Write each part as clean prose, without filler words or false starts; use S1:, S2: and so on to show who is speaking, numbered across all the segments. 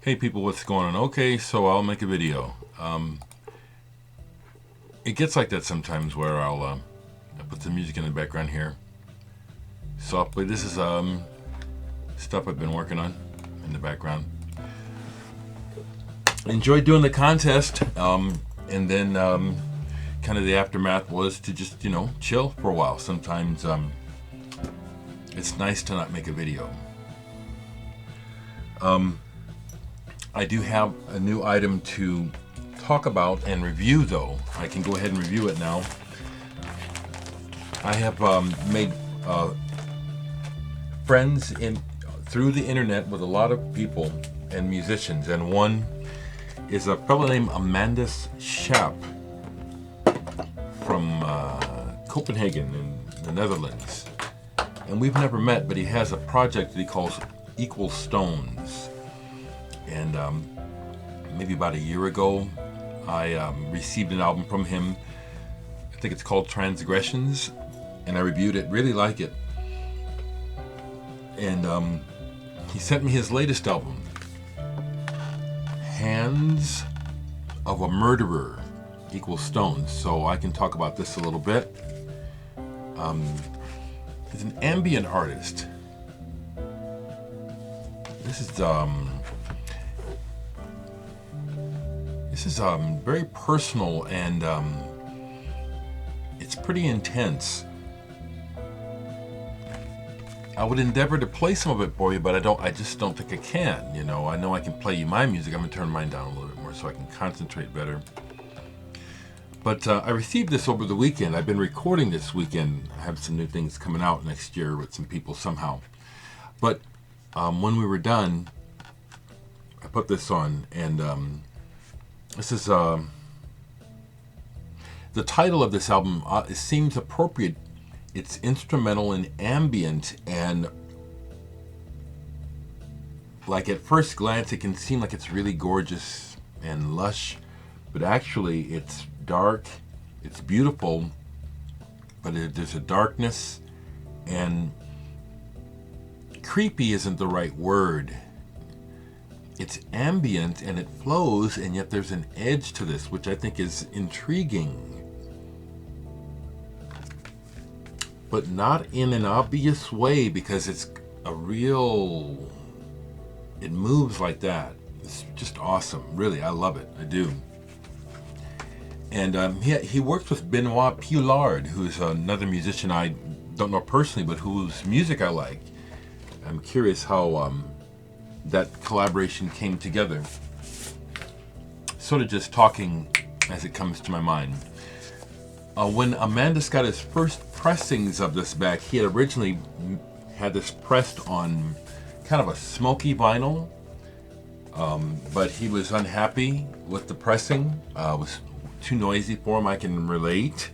S1: Hey people, what's going on? Okay, so I'll make a video. It gets like that sometimes where I'll put some music in the background here. Softly, this is stuff I've been working on in the background. Enjoyed doing the contest, and then kind of the aftermath was to just, chill for a while. Sometimes it's nice to not make a video. I do have a new item to talk about and review, though. I can go ahead and review it now. I have made friends through the internet with a lot of people and musicians, and one is a fellow named Amandus Schaap from Copenhagen in the Netherlands. And we've never met, but he has a project that he calls Equal Stones. And maybe about a year ago, I received an album from him. I think it's called Transgressions, and I reviewed it. Really like it. And he sent me his latest album, Hands of a Murderer, Equal Stones. So I can talk about this a little bit. He's an ambient artist. This is very personal, and it's pretty intense. I would endeavor to play some of it for you, but I just don't think I can. I know I can play you my music. I'm gonna turn mine down a little bit more so I can concentrate better. But I received this over the weekend. I've been recording this weekend. I have some new things coming out next year with some people somehow. But when we were done, I put this on, and this is the title of this album. It seems appropriate. It's instrumental and ambient, and like at first glance, it can seem like it's really gorgeous and lush, but actually, it's dark. It's beautiful, but there's a darkness, and creepy isn't the right word. It's ambient and it flows, and yet there's an edge to this, which I think is intriguing. But not in an obvious way, because it moves like that. It's just awesome. Really, I love it. I do. And he works with Benoit Poulard, who's another musician I don't know personally, but whose music I like. I'm curious how that collaboration came together. Sort of just talking as it comes to my mind. When Amandus got his first pressings of this back, he had originally had this pressed on kind of a smoky vinyl, but he was unhappy with the pressing. It was too noisy for him. I can relate.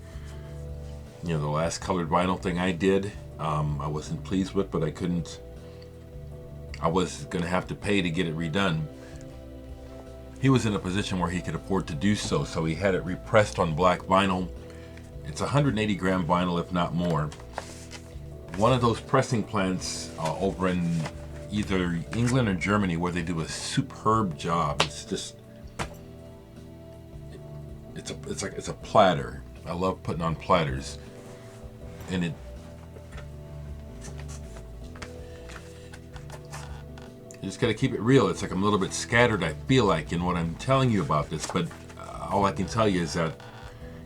S1: The last colored vinyl thing I did, I wasn't pleased with, but I was going to have to pay to get it redone. He was in a position where he could afford to do so, so he had it repressed on black vinyl. It's 180 gram vinyl, if not more. One of those pressing plants over in either England or Germany, where they do a superb job. It's just, it's a platter. I love putting on platters, and you just got to keep it real. It's like I'm a little bit scattered, I feel like, in what I'm telling you about this, but all I can tell you is that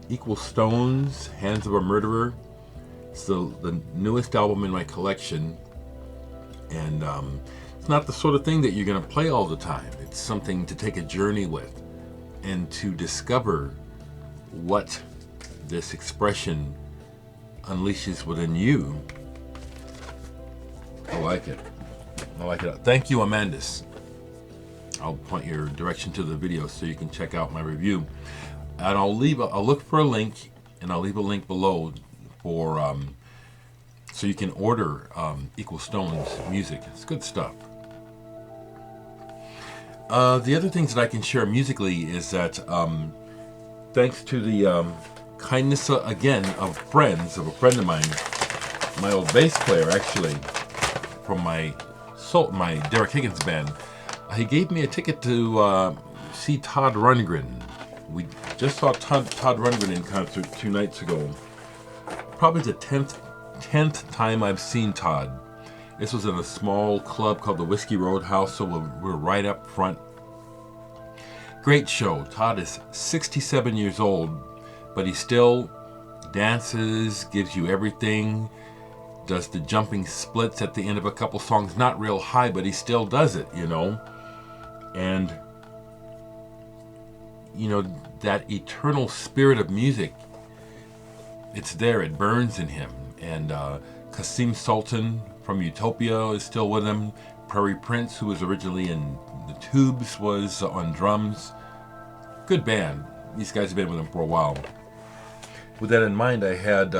S1: Equal Stones, Hands of a Murderer, it's the newest album in my collection, and it's not the sort of thing that you're going to play all the time. It's something to take a journey with and to discover what this expression unleashes within you. I like it. Thank you, Amandus. I'll point your direction to the video so you can check out my review. And I'll look for a link, and I'll leave a link below for so you can order Equal Stones music. It's good stuff. The other things that I can share musically is that thanks to the kindness again of a friend of mine, my old bass player actually, from my Dereck Higgins band, He gave me a ticket to see Todd Rundgren. We just saw Todd Rundgren in concert 2 nights ago. Probably the 10th time I've seen Todd. This was in a small club called the Whiskey Roadhouse, so we're right up front. Great show. Todd is 67 years old, but he still dances, gives you everything, does the jumping splits at the end of a couple songs. Not real high, but he still does it, you know. And, you know, that eternal spirit of music, it's there, it burns in him. And Kasim Sultan from Utopia is still with him. Prairie Prince, who was originally in the Tubes, was on drums. Good band. These guys have been with him for a while. With that in mind, I had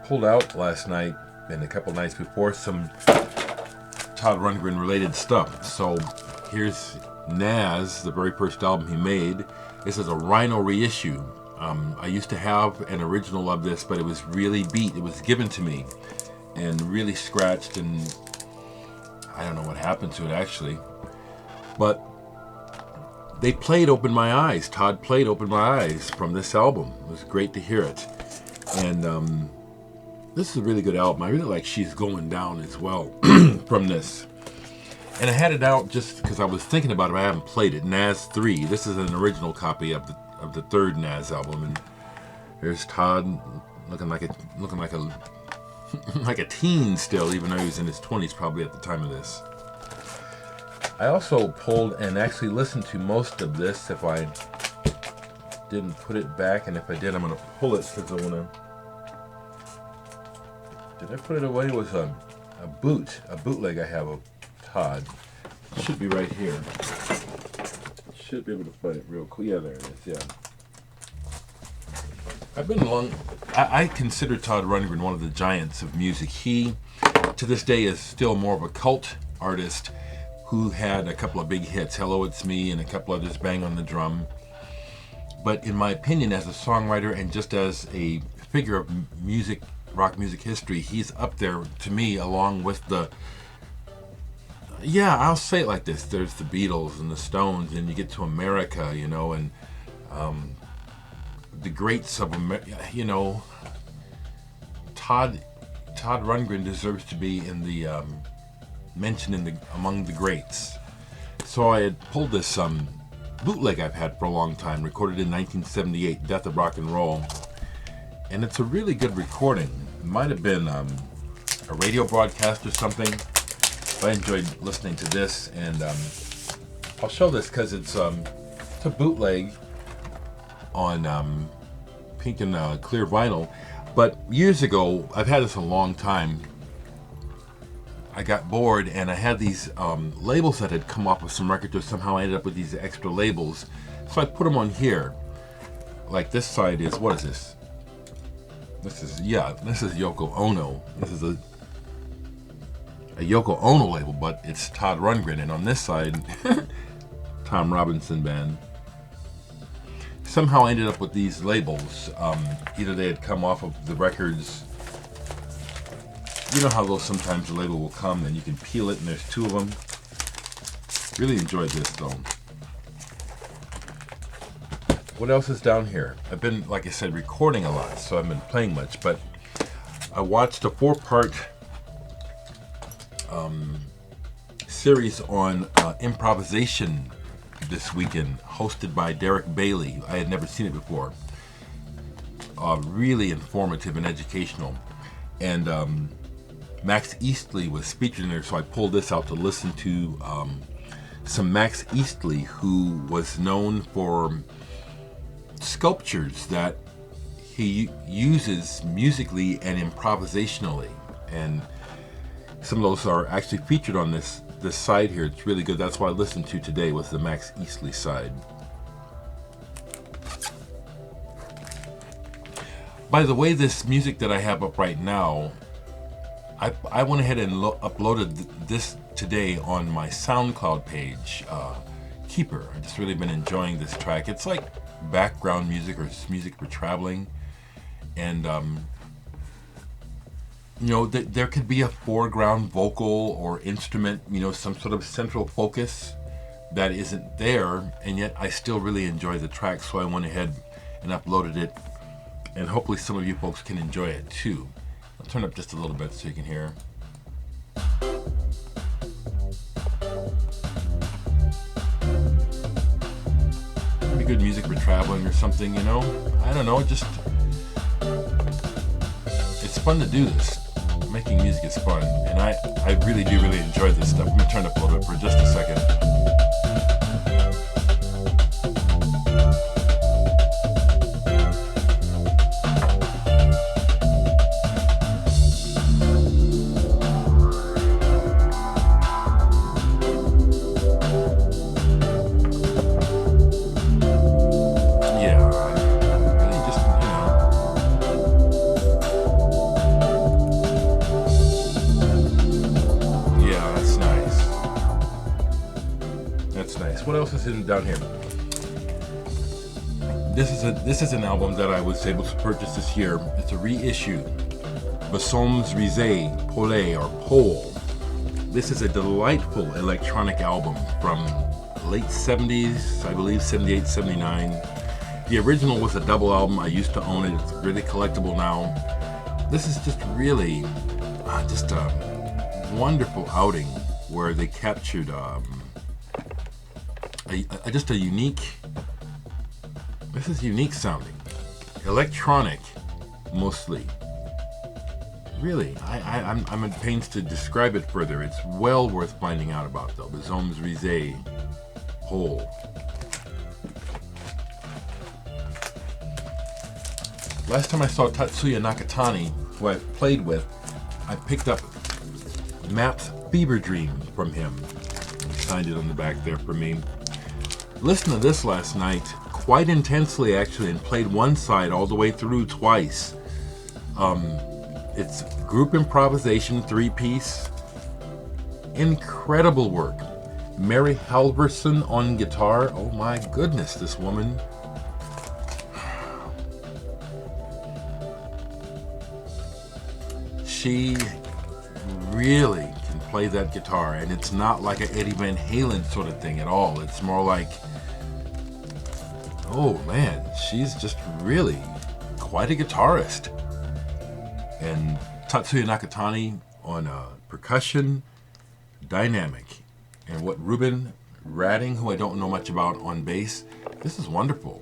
S1: pulled out last night and a couple nights before some Todd Rundgren related stuff. So here's Naz, the very first album he made. This is a Rhino reissue. I used to have an original of this, but it was really beat. It was given to me and really scratched, and I don't know what happened to it actually. But they played Open My Eyes. Todd played Open My Eyes from this album. It was great to hear it. And this is a really good album. I really like She's Going Down as well from this. And I had it out just because I was thinking about it. I haven't played it. Naz 3. This is an original copy of the third Naz album. And there's Todd looking like a like a teen still, even though he was in his 20s probably at the time of this. I also pulled and actually listened to most of this. If I didn't put it back, and if I did, I'm going to pull it because I want to. Did I put it away? It was a bootleg I have of Todd. It should be right here. Should be able to find it real quick. Yeah, there it is. Yeah. I consider Todd Rundgren one of the giants of music. He, to this day, is still more of a cult artist who had a couple of big hits, Hello, It's Me, and a couple others, Bang on the Drum. But in my opinion, as a songwriter and just as a figure of music, rock music history, he's up there to me along with I'll say it like this. There's the Beatles and the Stones, and you get to America, you know, and the greats of America, you know. Todd Rundgren deserves to be in the mentioned among the greats. So I had pulled this bootleg I've had for a long time, recorded in 1978, Death of Rock and Roll, and it's a really good recording. It might have been a radio broadcast or something. But I enjoyed listening to this, and I'll show this because it's a bootleg on pink and clear vinyl. But years ago, I've had this a long time, I got bored and I had these labels that had come off of some records, or somehow I ended up with these extra labels. So I put them on here. Like this side is, what is this? This is Yoko Ono. This is a Yoko Ono label, but it's Todd Rundgren. And on this side, Tom Robinson Band. Somehow I ended up with these labels. Either they had come off of the records. You know how those sometimes the label will come and you can peel it and there's two of them. Really enjoyed this though. What else is down here? I've been, like I said, recording a lot, so I haven't been playing much, but I watched a 4-part series on improvisation this weekend, hosted by Dereck Bailey. I had never seen it before. Really informative and educational. And Max Eastley was featured in there, so I pulled this out to listen to some Max Eastley, who was known for sculptures that he uses musically and improvisationally. And some of those are actually featured on this side here. It's really good. That's what I listened to today, was the Max Eastley side. By the way, this music that I have up right now, I went ahead and uploaded this today on my SoundCloud page, Keeper. I've just really been enjoying this track. It's like background music or music for traveling. And you know, there could be a foreground vocal or instrument, you know, some sort of central focus that isn't there, and yet I still really enjoy the track, so I went ahead and uploaded it, and hopefully some of you folks can enjoy it too. I'll turn up just a little bit so you can hear. Maybe good music for traveling or something, you know? I don't know, just... It's fun to do this. Making music is fun, and I really do enjoy this stuff. I'm gonna turn up a little bit for just a second. What else is in down here? This is an album that I was able to purchase this year. It's a reissue. Besoms Rizé Pole or Pole. This is a delightful electronic album from late 70s, I believe 78, 79. The original was a double album. I used to own it. It's really collectible now. This is just really just a wonderful outing where they captured just a unique, this is unique sounding, electronic mostly. Really, I'm at pains to describe it further. It's well worth finding out about though. Besoms Rizé Pole. Last time I saw Tatsuya Nakatani, who I played with, I picked up Maps Fever Dream from him. He signed it on the back there for me. Listened to this last night quite intensely actually, and played one side all the way through twice. It's group improvisation, 3-piece. Incredible work. Mary Halverson on guitar. Oh my goodness, this woman. She really can play that guitar, and it's not like an Eddie Van Halen sort of thing at all. It's more like, oh man, she's just really quite a guitarist. And Tatsuya Nakatani on percussion, dynamic. And what Ruben Radding, who I don't know much about, on bass. This is wonderful.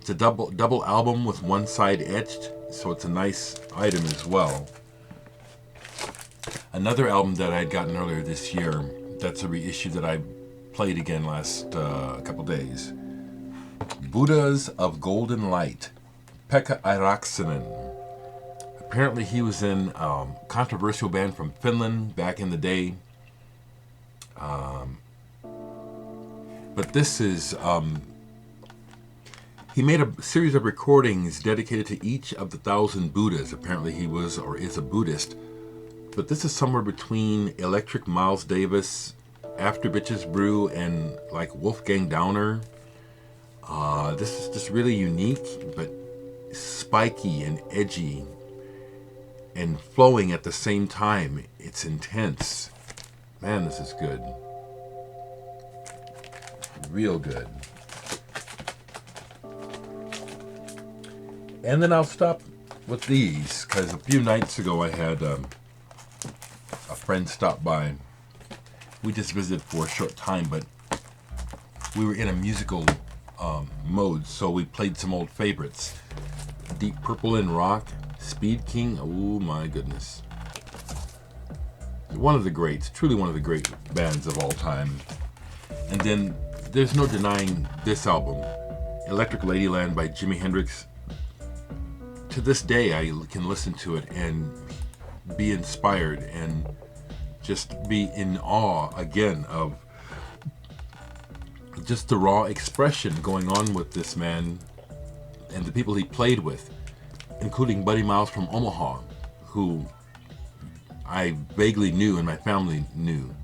S1: It's a double album with one side etched, so it's a nice item as well. Another album that I had gotten earlier this year, that's a reissue that I played again last couple days. Buddhas of Golden Light, Pekka Airaksinen. Apparently he was in a controversial band from Finland back in the day. But this is, he made a series of recordings dedicated to each of the 1,000 Buddhas. Apparently he was or is a Buddhist. But this is somewhere between Electric Miles Davis, After Bitches Brew, and like Wolfgang Downer. This is just really unique, but spiky and edgy and flowing at the same time. It's intense. Man, this is good. Real good. And then I'll stop with these, because a few nights ago I had a friend stop by. We just visited for a short time, but we were in a musical mode, so we played some old favorites. Deep Purple in Rock, Speed King, oh my goodness. One of the greats, truly one of the great bands of all time. And then there's no denying this album, Electric Ladyland by Jimi Hendrix. To this day, I can listen to it and be inspired and just be in awe again of just the raw expression going on with this man and the people he played with, including Buddy Miles from Omaha, who I vaguely knew and my family knew.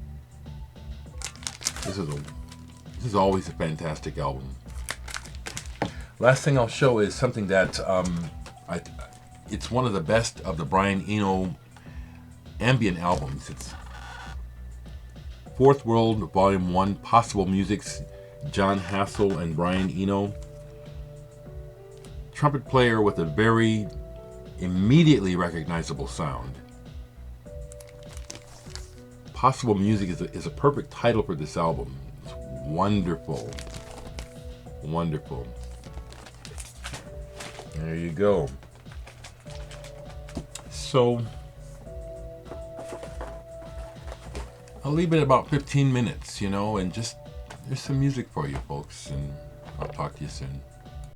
S1: This is always a fantastic album. Last thing I'll show is something that It's one of the best of the Brian Eno ambient albums. It's Fourth World Volume 1, Possible Music's John Hassell and Brian Eno. Trumpet player with a very immediately recognizable sound. Possible Music is a perfect title for this album. It's wonderful. Wonderful. There you go. So, I'll leave it about 15 minutes, and just, there's some music for you folks, and I'll talk to you soon.